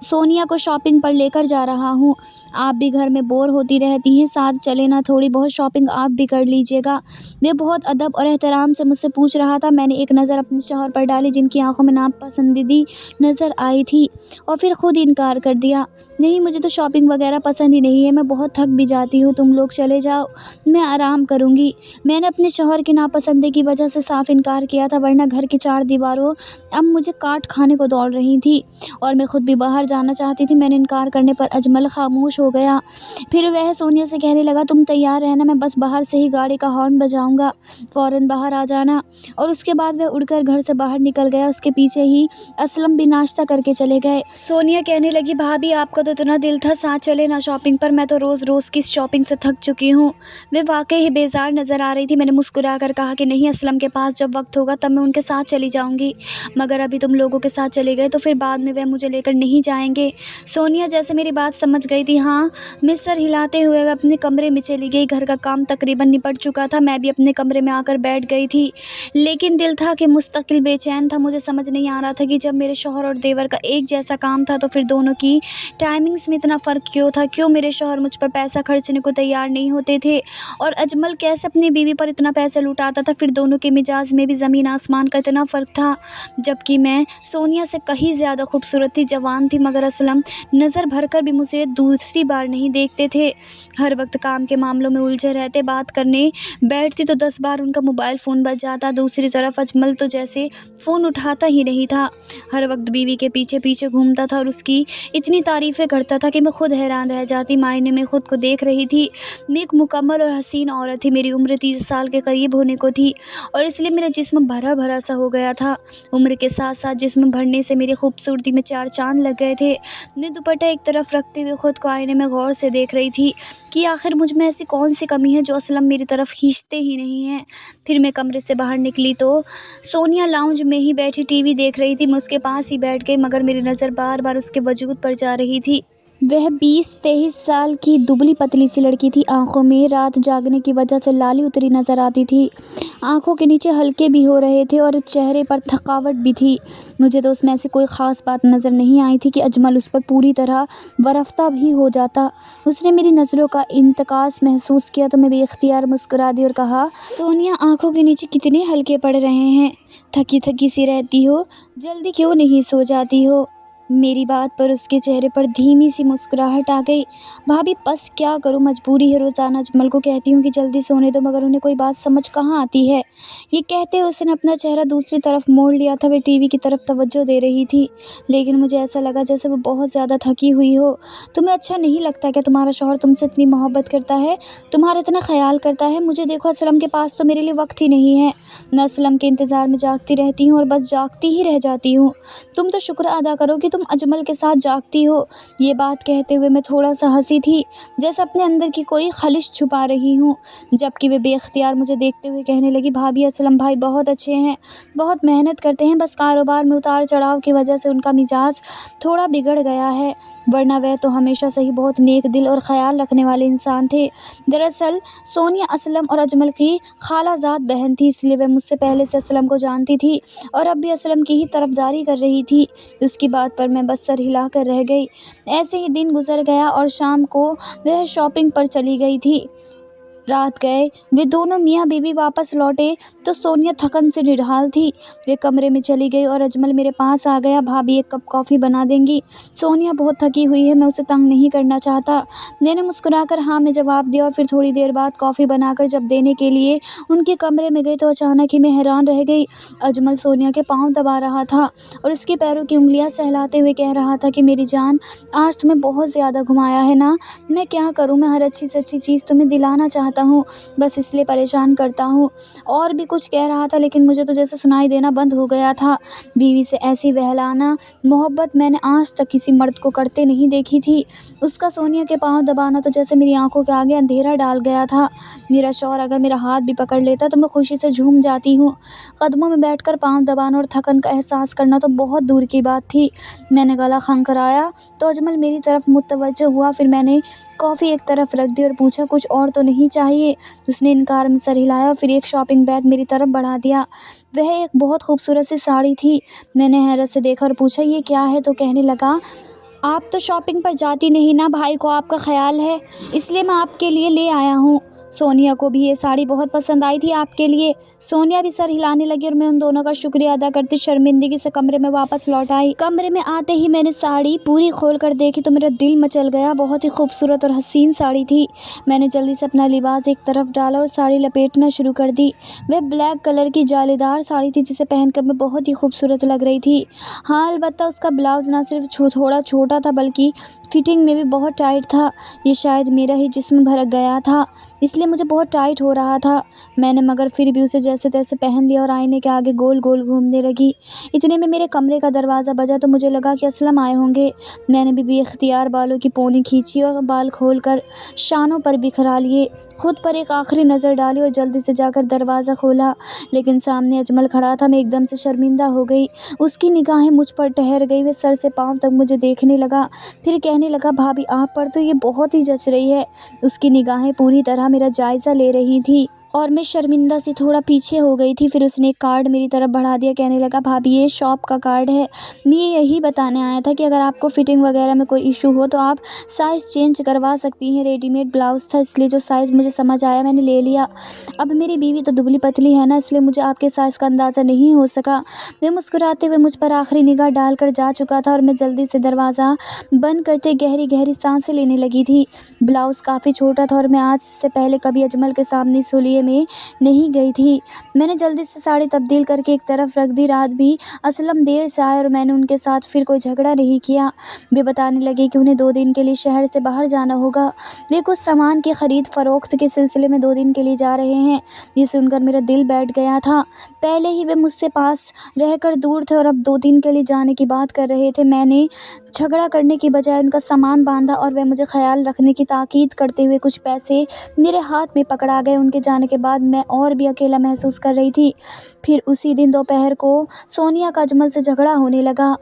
سونیا کو شاپنگ پر لے کر جا رہا ہوں۔ آپ بھی گھر میں بور ہوتی رہتی ہیں، ساتھ چلے نا، تھوڑی بہت شاپنگ آپ بھی کر لیجیے گا۔ وہ بہت ادب اور احترام سے مجھ سے پوچھ رہا تھا۔ میں نے ایک نظر اپنے شوہر پر ڈالی جن کی آنکھوں میں ناپسندیدگی نظر آئی تھی، اور پھر خود انکار کر دیا۔ نہیں، مجھے تو شاپنگ وغیرہ پسند ہی نہیں ہے، میں بہت تھک بھی جاتی ہوں، تم لوگ چلے جاؤ، میں آرام کروں گی۔ میں نے اپنے شوہر کی ناپسندی کی وجہ سے صاف انکار کیا تھا، ورنہ گھر کی چار دیواروں اب مجھے کاٹ کھانے کو دوڑ رہی تھی، اور میں خود بھی باہر جانا چاہتی تھی۔ میں نے انکار کرنے پر اجمل خاموش ہو گیا۔ پھر وہ سونیا سے کہنے لگا، تم تیار رہنا، میں بس باہر سے ہی گاڑی کا ہارن بجاؤں گا، فوراً باہر آ جانا۔ اور اس کے بعد وہ اڑ کر گھر سے باہر نکل گیا۔ اس کے پیچھے ہی اسلم بھی ناشتہ کر کے چلے گئے۔ سونیا کہنے لگی، بھابھی آپ کا تو اتنا دل تھا، ساتھ چلے نا شاپنگ پر، میں تو روز روز کی شاپنگ سے تھک چکی ہوں۔ وہ واقعی ہی بیزار نظر آ رہی تھی۔ میں نے مسکرا کر کہا کہ نہیں اسلم کے پاس جب وقت ہوگا تب میں ان کے ساتھ چلی جاؤں گی، مگر ابھی تم لوگوں کے ساتھ چلے گئے تو پھر بعد میں وہ مجھے لے کر نہیں جائیں گے۔ سونیا جیسے میری بات سمجھ گئی تھی، ہاں میں سر ہلاتے ہوئے وہ اپنے کمرے میں چلی گئی۔ گھر کا کام تقریباً نپٹ چکا تھا، میں بھی اپنے کمرے میں آ کر بیٹھ گئی تھی، لیکن دل تھا کہ مستقل بے چین تھا۔ مجھے سمجھ نہیں آ رہا تھا کہ جب میرے شوہر اور دیور کا ایک جیسا کام تھا تو پھر دونوں کی ٹائمنگز میں اتنا فرق کیوں تھا؟ کیوں میرے شوہر مجھ پر پیسہ خرچنے کو تیار نہیں ہوتے تھے، اور اجمل کیسے اپنی بیوی پر اتنا پیسہ لٹاتا تھا؟ پھر دونوں کے مزاج میں بھی زمین آسمان کا اتنا فرق تھا، جبکہ میں سونیا سے کہیں زیادہ خوبصورت تھی، جوان تھی، مگر اسلم نظر بھر کر بھی مجھے دوسری بار نہیں دیکھتے تھے۔ ہر وقت کام کے معاملوں میں الجھے رہتے، بات کرنے بیٹھتی تو 10 بار ان کا موبائل فون بج جاتا۔ دوسری طرف اجمل تو جیسے فون اٹھاتا ہی نہیں تھا، ہر وقت بیوی کے پیچھے پیچھے گھومتا تھا اور اس کی اتنی تعریفیں کرتا تھا کہ میں خود حیران رہ جاتی۔ معائنے میں خود کو دیکھ رہی تھی، میں ایک مکمل اور حسین عورت تھی، میری عمر 30 سال کے قریب ہونے کو تھی، اور اس لیے میرا جسم بھرا بھرا سا ہو گیا تھا۔ عمر کے ساتھ ساتھ جسم بڑھنے سے میری خوبصورتی میں 4 چاند لگ گئے تھے۔ میں دوپٹہ ایک طرف رکھتے ہوئے خود کو آئینے میں غور سے دیکھ رہی تھی کہ آخر مجھ میں ایسی کون سی کمی ہے جو اسلم میری طرف کھینچتے ہی نہیں ہیں۔ پھر میں کمرے سے باہر نکلی تو سونیا لاؤنج میں ہی بیٹھی ٹی وی دیکھ رہی تھی۔ میں اس کے پاس ہی بیٹھ گئی، مگر میری نظر بار بار اس کے وجود پر جا رہی تھی۔ وہ 20-23 سال کی دبلی پتلی سی لڑکی تھی، آنکھوں میں رات جاگنے کی وجہ سے لالی اتری نظر آتی تھی، آنکھوں کے نیچے ہلکے بھی ہو رہے تھے اور چہرے پر تھکاوٹ بھی تھی۔ مجھے تو اس میں ایسی کوئی خاص بات نظر نہیں آئی تھی کہ اجمل اس پر پوری طرح وارفتہ بھی ہو جاتا۔ اس نے میری نظروں کا انعکاس محسوس کیا تو میں بے اختیار مسکرا دی اور کہا، سونیا آنکھوں کے نیچے کتنے ہلکے پڑ رہے ہیں، تھکی تھکی سی رہتی ہو، جلدی کیوں نہیں سو جاتی ہو؟ میری بات پر اس کے چہرے پر دھیمی سی مسکراہٹ آ گئی۔ بھابھی بس کیا کروں، مجبوری ہے، روزانہ اجمل کو کہتی ہوں کہ جلدی سونے دو، مگر انہیں کوئی بات سمجھ کہاں آتی ہے۔ یہ کہتے ہوئے اس نے اپنا چہرہ دوسری طرف موڑ لیا تھا، وہ ٹی وی کی طرف توجہ دے رہی تھی، لیکن مجھے ایسا لگا جیسے وہ بہت زیادہ تھکی ہوئی ہو۔ تمہیں اچھا نہیں لگتا کہ تمہارا شوہر تم سے اتنی محبت کرتا ہے، تمہارا اتنا خیال کرتا ہے؟ مجھے دیکھو، اسلم کے پاس تو میرے لیے وقت ہی نہیں ہے، میں اسلم کے انتظار میں جاگتی رہتی ہوں اور بس جاگتی ہی رہ جاتی ہوں۔ تم تو شکر ادا کرو کہ تم اجمل کے ساتھ جاگتی ہو۔ یہ بات کہتے ہوئے میں تھوڑا سا ہنسی تھی، جیسے اپنے اندر کی کوئی خلش چھپا رہی ہوں، جبکہ وہ بے اختیار مجھے دیکھتے ہوئے کہنے لگی، بھابھی اسلم بھائی بہت اچھے ہیں، بہت محنت کرتے ہیں، بس کاروبار میں اتار چڑھاؤ کی وجہ سے ان کا مزاج تھوڑا بگڑ گیا ہے، ورنہ وہ تو ہمیشہ سے ہی بہت نیک دل اور خیال رکھنے والے انسان تھے۔ دراصل سونیا اسلم اور اجمل کی خالہ زاد بہن تھی، اس لیے وہ مجھ سے پہلے سے اسلم کو جانتی تھی اور اب بھی اسلم کی ہی طرفداری کر رہی تھی۔ اس کی بات پر میں بس سر ہلا کر رہ گئی۔ ایسے ہی دن گزر گیا اور شام کو وہ شاپنگ پر چلی گئی تھی۔ رات گئے، وہ دونوں میاں بیوی واپس لوٹے تو سونیا تھکن سے نڈھال تھی، وہ کمرے میں چلی گئی اور اجمل میرے پاس آ گیا، بھابھی ایک کپ کافی بنا دیں گی؟ سونیا بہت تھکی ہوئی ہے، میں اسے تنگ نہیں کرنا چاہتا۔ میں نے مسکرا کر ہاں میں جواب دیا اور پھر تھوڑی دیر بعد کافی بنا کر جب دینے کے لیے ان کے کمرے میں گئی تو اچانک ہی میں حیران رہ گئی۔ اجمل سونیا کے پاؤں دبا رہا تھا اور اس کے پیروں کی انگلیاں سہلاتے ہوئے کہہ رہا تھا کہ میری جان، آج تمہیں بہت زیادہ گھمایا ہے نا، میں کیا کروں، میں ہر اچھی سے اچھی چیز تمہیں دلانا چاہتا ہوں، بس اس لیے پریشان کرتا ہوں۔ اور بھی کچھ کہہ رہا تھا لیکن مجھے تو جیسے سنائی دینا بند ہو گیا تھا۔ بیوی سے ایسی وہلانہ محبت میں نے آج تک کسی مرد کو کرتے نہیں دیکھی تھی۔ اس کا سونیا کے پاؤں دبانا تو جیسے میری آنکھوں کے آگے اندھیرا ڈال گیا تھا۔ میرا شوہر اگر میرا ہاتھ بھی پکڑ لیتا تو میں خوشی سے جھوم جاتی ہوں، قدموں میں بیٹھ کر پاؤں دبانا اور تھکن کا احساس کرنا تو بہت دور کی بات تھی۔ میں نے گلا کھنکھرایا تو اجمل میری طرف متوجہ ہوا، پھر میں نے کافی ایک طرف رکھ دی اور پوچھا، کچھ اور تو نہیں چاہیے؟ اس نے انکار میں سر ہلایا اور پھر ایک شاپنگ بیگ میری طرف بڑھا دیا۔ وہ ایک بہت خوبصورت سی ساڑی تھی۔ میں نے حیرت سے دیکھا اور پوچھا، یہ کیا ہے؟ تو کہنے لگا، آپ تو شاپنگ پر جاتی نہیں نا، بھائی کو آپ کا خیال ہے، اس لیے میں آپ کے لیے لے آیا ہوں۔ سونیا کو بھی یہ ساڑی بہت پسند آئی تھی آپ کے لیے۔ سونیا بھی سر ہلانے لگی اور میں ان دونوں کا شکریہ ادا کرتی شرمندگی سے کمرے میں واپس لوٹ آئی۔ کمرے میں آتے ہی میں نے ساڑی پوری کھول کر دیکھی تو میرا دل مچل گیا۔ بہت ہی خوبصورت اور حسین ساڑی تھی۔ میں نے جلدی سے اپنا لباس ایک طرف ڈالا اور ساڑی لپیٹنا شروع کر دی۔ وہ بلیک کلر کی جالی دار ساڑی تھی جسے پہن کر میں بہت ہی خوبصورت لگ رہی تھی۔ ہاں، البتہ اس کا بلاؤز نہ صرف تھوڑا چھوٹا تھا بلکہ فٹنگ میں بھی بہت ٹائٹ تھا۔ یہ شاید میرا ہی جسم بھر گیا تھا، اس لیے مجھے بہت ٹائٹ ہو رہا تھا۔ میں نے مگر پھر بھی اسے جیسے تیسے پہن لیا اور آئینے کے آگے گول گول گھومنے لگی۔ اتنے میں میرے کمرے کا دروازہ بجا تو مجھے لگا کہ اسلم آئے ہوں گے۔ میں نے بھی اختیار بالوں کی پونی کھینچی اور بال کھول کر شانوں پر بکھرا لیے، خود پر ایک آخری نظر ڈالی اور جلدی سے جا کر دروازہ کھولا، لیکن سامنے اجمل کھڑا تھا۔ میں ایک دم سے شرمندہ ہو گئی۔ اس کی نگاہیں مجھ پر ٹھہر گئی۔ وہ سر سے پاؤں تک مجھے دیکھنے لگا، پھر کہنے لگا، بھابھی آپ پر تو یہ بہت ہی جچ رہی ہے۔ اس کی نگاہیں پوری طرح میرا جائزہ لے رہی تھیں اور میں شرمندہ سے تھوڑا پیچھے ہو گئی تھی۔ پھر اس نے ایک کارڈ میری طرف بڑھا دیا، کہنے لگا، بھابھی یہ شاپ کا کارڈ ہے، میں یہی بتانے آیا تھا کہ اگر آپ کو فٹنگ وغیرہ میں کوئی ایشو ہو تو آپ سائز چینج کروا سکتی ہیں۔ ریڈی میڈ بلاؤز تھا، اس لیے جو سائز مجھے سمجھ آیا میں نے لے لیا۔ اب میری بیوی تو دبلی پتلی ہے نا، اس لیے مجھے آپ کے سائز کا اندازہ نہیں ہو سکا۔ وہ مسکراتے ہوئے مجھ پر آخری نگاہ ڈال کر جا چکا تھا اور میں جلدی سے دروازہ بند کرتے گہری گہری سانسیں لینے لگی تھی۔ بلاؤز کافی چھوٹا تھا اور میں آج سے پہلے کبھی اجمل کے سامنے اس حلیے میں نہیں گئی تھی۔ میں نے جلدی سے ساڑی تبدیل کر کے ایک طرف رکھ دی۔ رات بھی اسلم دیر سے آئے اور میں نے ان کے ساتھ پھر کوئی جھگڑا نہیں کیا۔ وہ بتانے لگے کہ انہیں 2 دن کے لیے شہر سے باہر جانا ہوگا۔ وہ کچھ سامان کی خرید فروخت کے سلسلے میں 2 دن کے لیے جا رہے ہیں۔ یہ سن کر میرا دل بیٹھ گیا تھا۔ پہلے ہی وہ مجھ سے پاس رہ کر دور تھے اور اب 2 دن کے لیے جانے کی بات کر رہے تھے۔ میں نے جھگڑا کرنے کی بجائے ان کا سامان باندھا اور وہ مجھے خیال رکھنے کی تاکید کرتے ہوئے کچھ پیسے میرے ہاتھ میں پکڑا گئے۔ ان کے جانے کے بعد میں اور بھی اکیلا محسوس کر رہی تھی۔ پھر اسی دن دوپہر کو سونیا کا اجمل سے جھگڑا ہونے لگا۔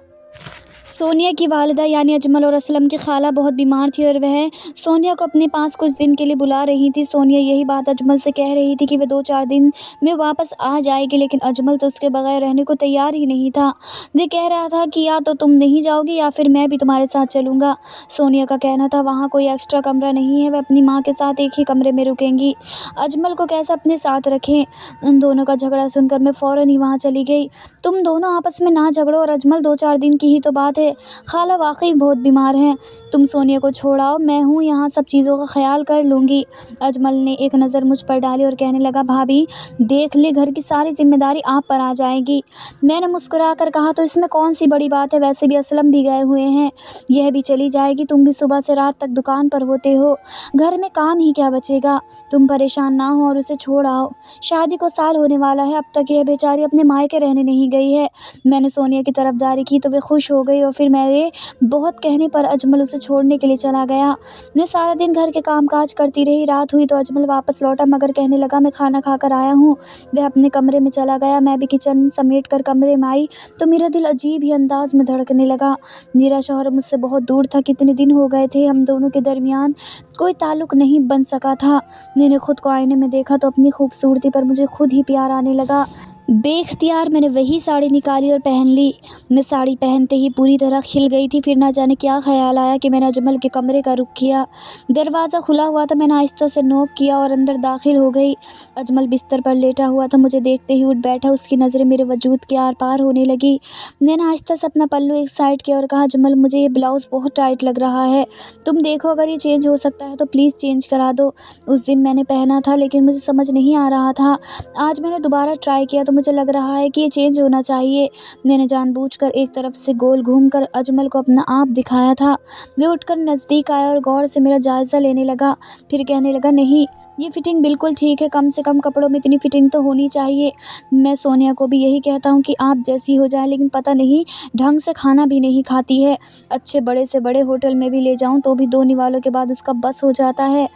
سونیا کی والدہ یعنی اجمل اور اسلم کی خالہ بہت بیمار تھی اور وہ سونیا کو اپنے پاس کچھ دن کے لیے بلا رہی تھی۔ سونیا یہی بات اجمل سے کہہ رہی تھی کہ وہ 2-4 دن میں واپس آ جائے گی، لیکن اجمل تو اس کے بغیر رہنے کو تیار ہی نہیں تھا۔ وہ کہہ رہا تھا کہ یا تو تم نہیں جاؤ گی یا پھر میں بھی تمہارے ساتھ چلوں گا۔ سونیا کا کہنا تھا وہاں کوئی ایکسٹرا کمرہ نہیں ہے، وہ اپنی ماں کے ساتھ ایک ہی کمرے میں رکیں گی، اجمل کو کیسے اپنے ساتھ رکھیں۔ ان دونوں کا جھگڑا سن کر میں فوراً ہی وہاں چلی گئی۔ تم دونوں آپس میں نہ جھگڑو اور اجمل 2-4 دن کی ہی تو بات ہے، خالہ واقعی بہت بیمار ہیں، تم سونیا کو چھوڑاؤ، میں ہوں یہاں، سب چیزوں کا خیال کر لوں گی۔ اجمل نے ایک نظر مجھ پر ڈالی اور کہنے لگا، بھابھی دیکھ لے گھر کی ساری ذمہ داری آپ پر آ جائے گی۔ میں نے مسکرا کر کہا، تو اس میں کون سی بڑی بات ہے، ویسے بھی اسلم بھی گئے ہوئے ہیں، یہ بھی چلی جائے گی، تم بھی صبح سے رات تک دکان پر ہوتے ہو، گھر میں کام ہی کیا بچے گا، تم پریشان نہ ہو اور اسے چھوڑ آؤ، شادی کو سال ہونے والا ہے، اب تک یہ بیچاری اپنے مائکے رہنے نہیں گئی ہے۔ میں نے سونیا کی طرفداری کی تو وہ خوش ہو گئی اور پھر میرے بہت کہنے پر اجمل اسے چھوڑنے کے لیے چلا گیا۔ میں سارا دن گھر کے کام کاج کرتی رہی۔ رات ہوئی تو اجمل واپس لوٹا مگر کہنے لگا، میں کھانا کھا کر آیا ہوں۔ وہ اپنے کمرے میں چلا گیا۔ میں بھی کچن سمیٹ کر کمرے میں آئی تو میرا دل عجیب ہی انداز میں دھڑکنے لگا۔ میرا شوہر مجھ سے بہت دور تھا، کتنے دن ہو گئے تھے ہم دونوں کے درمیان کوئی تعلق نہیں بن سکا تھا۔ میں نے خود کو آئینے میں دیکھا تو اپنی خوبصورتی پر مجھے خود ہی پیار آنے لگا۔ بے اختیار میں نے وہی ساڑی نکالی اور پہن لی۔ میں ساڑی پہنتے ہی پوری طرح کھل گئی تھی۔ پھر نہ جانے کیا خیال آیا کہ میں نے اجمل کے کمرے کا رخ کیا۔ دروازہ کھلا ہوا تھا، میں نے آہستہ سے نوک کیا اور اندر داخل ہو گئی۔ اجمل بستر پر لیٹا ہوا تھا، مجھے دیکھتے ہی اٹھ بیٹھا، اس کی نظریں میرے وجود کے آر پار ہونے لگی۔ میں نے آہستہ سے اپنا پلو ایک سائڈ کیا اور کہا، اجمل مجھے یہ بلاؤز بہت ٹائٹ لگ رہا ہے، تم دیکھو اگر یہ چینج ہو سکتا ہے تو پلیز چینج کرا دو۔ اس دن میں نے پہنا تھا لیکن مجھے سمجھ نہیں آ رہا تھا، آج میں نے دوبارہ ٹرائی کیا تو مجھے لگ رہا ہے کہ یہ چینج ہونا چاہیے۔ میں نے جان بوجھ کر ایک طرف سے گول گھوم کر اجمل کو اپنا آپ دکھایا تھا۔ وہ اٹھ کر نزدیک آیا اور غور سے میرا جائزہ لینے لگا، پھر کہنے لگا، نہیں یہ فٹنگ بالکل ٹھیک ہے، کم سے کم کپڑوں میں اتنی فٹنگ تو ہونی چاہیے۔ میں سونیا کو بھی یہی کہتا ہوں کہ آپ جیسی ہو جائے، لیکن پتہ نہیں ڈھنگ سے کھانا بھی نہیں کھاتی ہے، اچھے بڑے سے بڑے ہوٹل میں بھی لے جاؤں تو بھی 2 نوالوں کے بعد اس کا بس ہو جاتا ہے،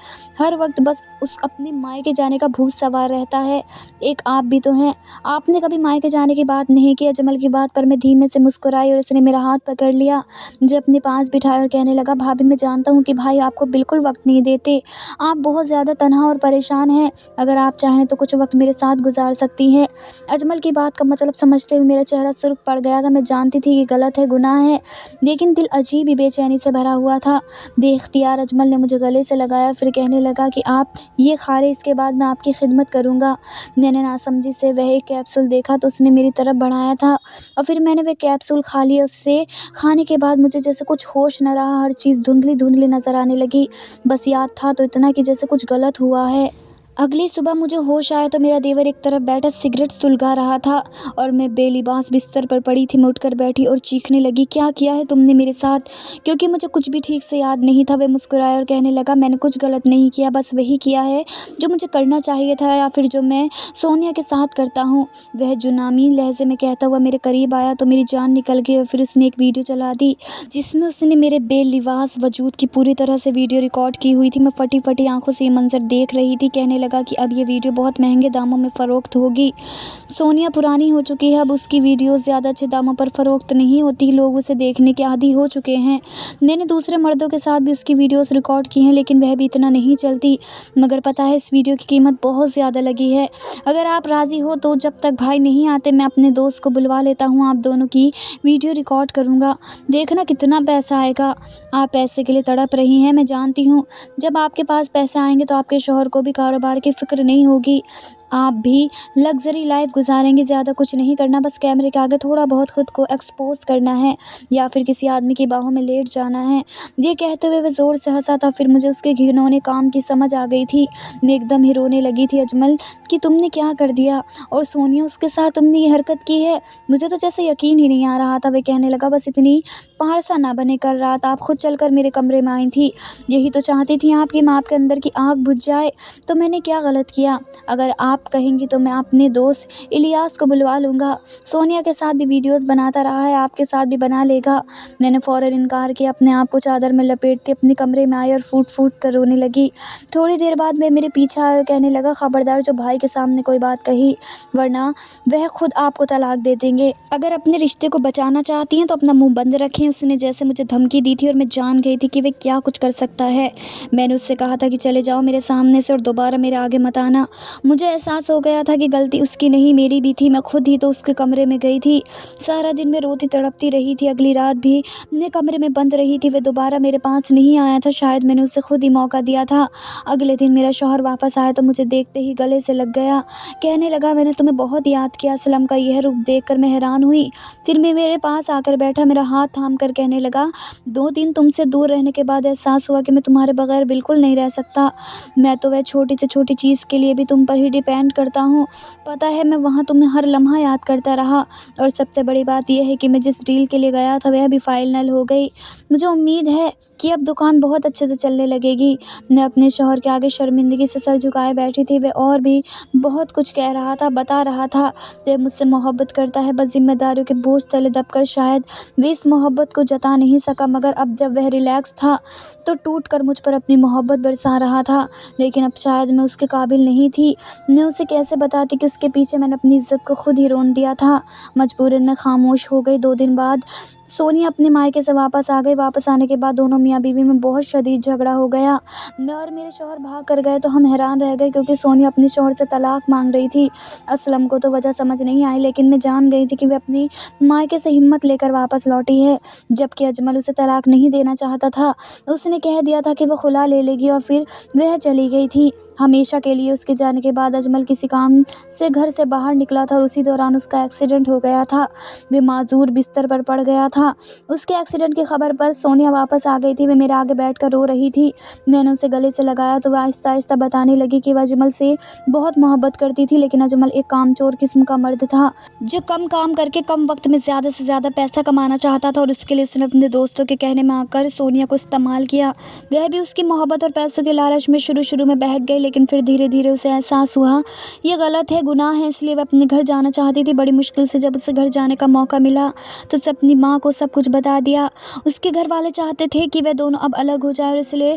ہر وقت بس اس اپنے مائکے جانے کا بھوت سوار رہتا ہے۔ ایک آپ بھی تو ہیں، آپ نے کبھی مائکے جانے کی بات نہیں کی۔ اجمل کی بات پر میں دھیمے سے مسکرائی اور اس نے میرا ہاتھ پکڑ لیا، مجھے اپنے پاس بٹھایا اور کہنے لگا، بھابھی میں جانتا ہوں کہ بھائی آپ کو بالکل وقت نہیں دیتے، آپ بہت زیادہ تنہا اور پریشان ہے، اگر آپ چاہیں تو کچھ وقت میرے ساتھ گزار سکتی ہیں۔ اجمل کی بات کا مطلب سمجھتے ہوئے میرا چہرہ سرخ پڑ گیا تھا۔ میں جانتی تھی کہ غلط ہے، گناہ ہے، لیکن دل عجیب ہی بے چینی سے بھرا ہوا تھا۔ بے اختیار اجمل نے مجھے گلے سے لگایا، پھر کہنے لگا کہ آپ یہ کھا لیں، اس کے بعد میں آپ کی خدمت کروں گا۔ میں نے ناسمجھی سے وہ ایک کیپسول دیکھا تو اس نے میری طرف بڑھایا تھا اور پھر میں نے وہ کیپسول کھا لیا۔ اسے کھانے کے بعد مجھے جیسے کچھ ہوش نہ رہا، ہر چیز دھندلی دھندلی نظر آنے لگی، بس یاد تھا تو اتنا کہ جیسے کچھ غلط ہوا ہے۔ اگلی صبح مجھے ہوش آیا تو میرا دیور ایک طرف بیٹھا سگریٹ سلگا رہا تھا اور میں بے لباس بستر پر پڑی تھی۔ میں اٹھ کر بیٹھی اور چیخنے لگی، کیا کیا ہے تم نے میرے ساتھ؟ کیونکہ مجھے کچھ بھی ٹھیک سے یاد نہیں تھا۔ وہ مسکرایا اور کہنے لگا، میں نے کچھ غلط نہیں کیا، بس وہی کیا ہے جو مجھے کرنا چاہیے تھا یا پھر جو میں سونیا کے ساتھ کرتا ہوں۔ وہ جنامی لہجے میں کہتا ہوا میرے قریب آیا تو میری جان نکل گئی اور پھر اس نے ایک ویڈیو چلا دی جس میں اس نے میرے بے لباس وجود کی پوری طرح سے ویڈیو ریکارڈ کی ہوئی تھی۔ میں پھٹی پھٹی آنکھوں سے یہ منظر دیکھ رہی تھی۔ کہنے لگا کہ اب یہ ویڈیو بہت مہنگے داموں میں فروخت ہوگی۔ سونیا پرانی ہو چکی ہے، اب اس کی ویڈیوز زیادہ اچھے داموں پر فروخت نہیں ہوتی، لوگ اسے دیکھنے کے عادی ہو چکے ہیں۔ میں نے دوسرے مردوں کے ساتھ بھی اس کی ویڈیوز ریکارڈ کی ہیں لیکن وہ بھی اتنا نہیں چلتی، مگر پتہ ہے اس ویڈیو کی قیمت بہت زیادہ لگی ہے۔ اگر آپ راضی ہو تو جب تک بھائی نہیں آتے میں اپنے دوست کو بلوا لیتا ہوں، آپ دونوں کی ویڈیو ریکارڈ کروں گا، دیکھنا کتنا پیسہ آئے گا۔ آپ پیسے کے لیے تڑپ رہی ہیں، میں جانتی ہوں، جب آپ کے پاس پیسے آئیں گے تو آپ کے شوہر کو بھی کاروبار کی فکر نہیں ہوگی، آپ بھی لگژری لائف گزاریں گے۔ زیادہ کچھ نہیں کرنا، بس کیمرے کے آگے تھوڑا بہت خود کو ایکسپوز کرنا ہے یا پھر کسی آدمی کی باہوں میں لیٹ جانا ہے۔ یہ کہتے ہوئے وہ زور سے ہنسا تھا، پھر مجھے اس کے گھنونے کام کی سمجھ آ گئی تھی۔ میں ایک دم ہی رونے لگی تھی۔ اجمل کہ تم نے کیا کر دیا؟ اور سونیا اس کے ساتھ تم نے یہ حرکت کی ہے؟ مجھے تو جیسے یقین ہی نہیں آ رہا تھا۔ وہ کہنے لگا، بس اتنی پارسا نہ بنے، کل رات آپ خود چل کر میرے کمرے میں آئی تھی، یہی تو چاہتی تھی آپ کی ماں کے اندر کی آگ بجھ جائے، تو میں نے کیا غلط کیا؟ اگر آپ کہیں گی تو میں اپنے دوست الیاس کو بلوا لوں گا، سونیا کے ساتھ بھی ویڈیوز بناتا رہا ہے، آپ کے ساتھ بھی بنا لے گا۔ میں نے فوراً انکار کیا، اپنے آپ کو چادر میں لپیٹتی اپنے کمرے میں آئی اور پھوٹ پھوٹ کر رونے لگی۔ تھوڑی دیر بعد وہ میرے پیچھے آیا اور کہنے لگا، خبردار جو بھائی کے سامنے کوئی بات کہی ورنہ وہ خود آپ کو طلاق دے دیں گے۔ اگر اپنے رشتے کو بچانا چاہتی ہیں تو اپنا منہ بند رکھیں۔ اس نے جیسے مجھے دھمکی دی تھی اور میں جان گئی تھی کہ وہ کیا کچھ کر سکتا ہے۔ میں نے اس سے کہا تھا کہ چلے جاؤ میرے سامنے سے اور دوبارہ میرے آگے مت آنا۔ مجھے احساس ہو گیا تھا کہ غلطی اس کی نہیں میری بھی تھی، میں خود ہی تو اس کے کمرے میں گئی تھی۔ سارا دن میں روتی تڑپتی رہی تھی، اگلی رات بھی میں کمرے میں بند رہی تھی، وہ دوبارہ میرے پاس نہیں آیا تھا، شاید میں نے اسے خود ہی موقع دیا تھا۔ اگلے دن میرا شوہر واپس آیا تو مجھے دیکھتے ہی گلے سے لگ گیا، کہنے لگا، میں نے تمہیں بہت یاد کیا۔ اسلم کا یہ رخ دیکھ کر میں حیران ہوئی، پھر میں میرے پاس آ کر بیٹھا، میرا ہاتھ تھام کر کہنے لگا، 2 دن تم سے دور رہنے کے بعد احساس ہوا کہ میں تمہارے بغیر بالکل نہیں رہ سکتا۔ میں تو وہ چھوٹی سے چھوٹی چیز کے لیے بھی تم پر ہی ڈیپینڈ کرتا ہوں، پتہ ہے میں وہاں تمہیں ہر لمحہ یاد کرتا رہا، اور سب سے بڑی بات یہ ہے کہ میں جس ڈیل کے لیے گیا تھا وہ بھی فائنل ہو گئی۔ مجھے امید ہے کہ اب دکان بہت اچھے سے چلنے لگے گی۔ میں اپنے شوہر کے آگے شرمندگی سے سر جھکائے بیٹھی تھی، وہ اور بھی بہت کچھ کہہ رہا تھا، بتا رہا تھا وہ مجھ سے محبت کرتا ہے، بس ذمہ داریوں کے بوجھ تلے دب کر شاید وہ اس محبت کو جتا نہیں سکا، مگر اب جب وہ ریلیکس تھا تو ٹوٹ کر مجھ پر اپنی محبت برسا رہا تھا، لیکن اب شاید میں اس کے قابل نہیں تھی۔ میں اسے کیسے بتاتی کہ اس کے پیچھے میں نے اپنی عزت کو خود ہی رون دیا تھا۔ مجبوراً میں خاموش ہو گئی۔ 2 دن بعد سونیا اپنے مائکے سے واپس آ گئی۔ واپس آنے کے بعد دونوں میاں بیوی میں بہت شدید جھگڑا ہو گیا۔ میں اور میرے شوہر بھاگ کر گئے تو ہم حیران رہ گئے کیونکہ سونیا اپنے شوہر سے طلاق مانگ رہی تھی۔ اسلم کو تو وجہ سمجھ نہیں آئی، لیکن میں جان گئی تھی کہ وہ اپنی مائکے سے ہمت لے کر واپس لوٹی ہے، جبکہ اجمل اسے طلاق نہیں دینا چاہتا تھا۔ اس نے کہہ دیا تھا کہ وہ خلا لے لے گی اور پھر وہ چلی گئی تھی ہمیشہ کے لیے۔ اس کے جانے کے بعد اجمل کسی کام سے گھر سے باہر نکلا تھا اور اسی دوران اس کا ایکسیڈنٹ ہو گیا تھا، وہ معذور بستر پر پڑ گیا تھا۔ اس کے ایکسیڈنٹ کی خبر پر سونیا واپس آ گئی تھی، وہ میرے آگے بیٹھ کر رو رہی تھی۔ میں نے اسے گلے سے لگایا تو وہ آہستہ آہستہ بتانے لگی کہ وہ اجمل سے بہت محبت کرتی تھی، لیکن اجمل ایک کامچور قسم کا مرد تھا جو کم کام کر کے کم وقت میں زیادہ سے زیادہ پیسہ کمانا چاہتا تھا، اور اس کے لیے اس نے اپنے دوستوں کے کہنے میں آ کر سونیا کو استعمال کیا۔ وہ بھی اس کی محبت اور پیسوں کے لالچ میں شروع میں بہک گئی، لیکن پھر دھیرے دھیرے اسے احساس ہوا یہ غلط ہے، گناہ ہے، اس لیے وہ اپنے گھر جانا چاہتی تھی۔ بڑی مشکل سے جب اسے گھر جانے کا موقع ملا تو اسے اپنی ماں کو سب کچھ بتا دیا۔ اس کے گھر والے چاہتے تھے کہ وہ دونوں اب الگ ہو جائیں اور اس لیے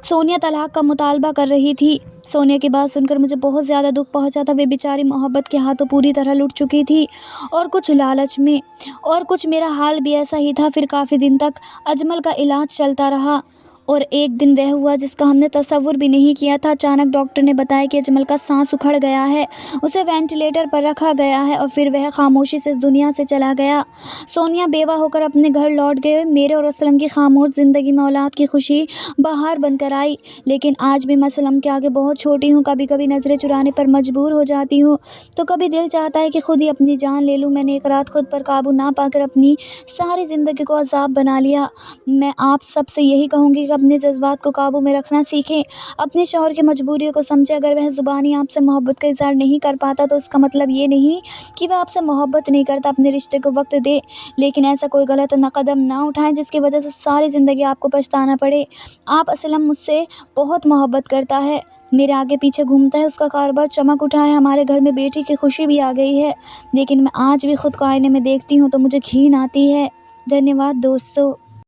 سونیا طلاق کا مطالبہ کر رہی تھی۔ سونیا کی بات سن کر مجھے بہت زیادہ دکھ پہنچا تھا، وہ بیچاری محبت کے ہاتھوں پوری طرح لٹ چکی تھی اور کچھ لالچ میں، اور کچھ میرا حال بھی ایسا ہی تھا۔ پھر کافی دن تک اجمل کا علاج چلتا رہا اور ایک دن وہ ہوا جس کا ہم نے تصور بھی نہیں کیا تھا۔ اچانک ڈاکٹر نے بتایا کہ اجمل کا سانس اکھڑ گیا ہے، اسے وینٹیلیٹر پر رکھا گیا ہے اور پھر وہ خاموشی سے اس دنیا سے چلا گیا۔ سونیا بیوہ ہو کر اپنے گھر لوٹ گئی۔ میرے اور اسلم کی خاموش زندگی میں اولاد کی خوشی بہار بن کر آئی، لیکن آج بھی میں اسلم کے آگے بہت چھوٹی ہوں۔ کبھی کبھی نظریں چرانے پر مجبور ہو جاتی ہوں تو کبھی دل چاہتا ہے کہ خود ہی اپنی جان لے لوں۔ میں نے ایک رات خود پر قابو نہ پا کر اپنی ساری زندگی کو عذاب بنا لیا۔ میں آپ سب سے یہی کہوں گی کہ اپنے جذبات کو قابو میں رکھنا سیکھیں، اپنے شوہر کی مجبوریوں کو سمجھیں۔ اگر وہ زبانی آپ سے محبت کا اظہار نہیں کر پاتا تو اس کا مطلب یہ نہیں کہ وہ آپ سے محبت نہیں کرتا۔ اپنے رشتے کو وقت دیں، لیکن ایسا کوئی غلط قدم نہ اٹھائیں جس کی وجہ سے ساری زندگی آپ کو پچھتانا پڑے۔ آپ اسلم مجھ سے بہت محبت کرتا ہے، میرے آگے پیچھے گھومتا ہے، اس کا کاروبار چمک اٹھا ہے، ہمارے گھر میں بیٹی کی خوشی بھی آ گئی ہے، لیکن میں آج بھی خود کو آئینے میں دیکھتی ہوں تو مجھے گھین آتی ہے۔ دھنیہ واد دوستو۔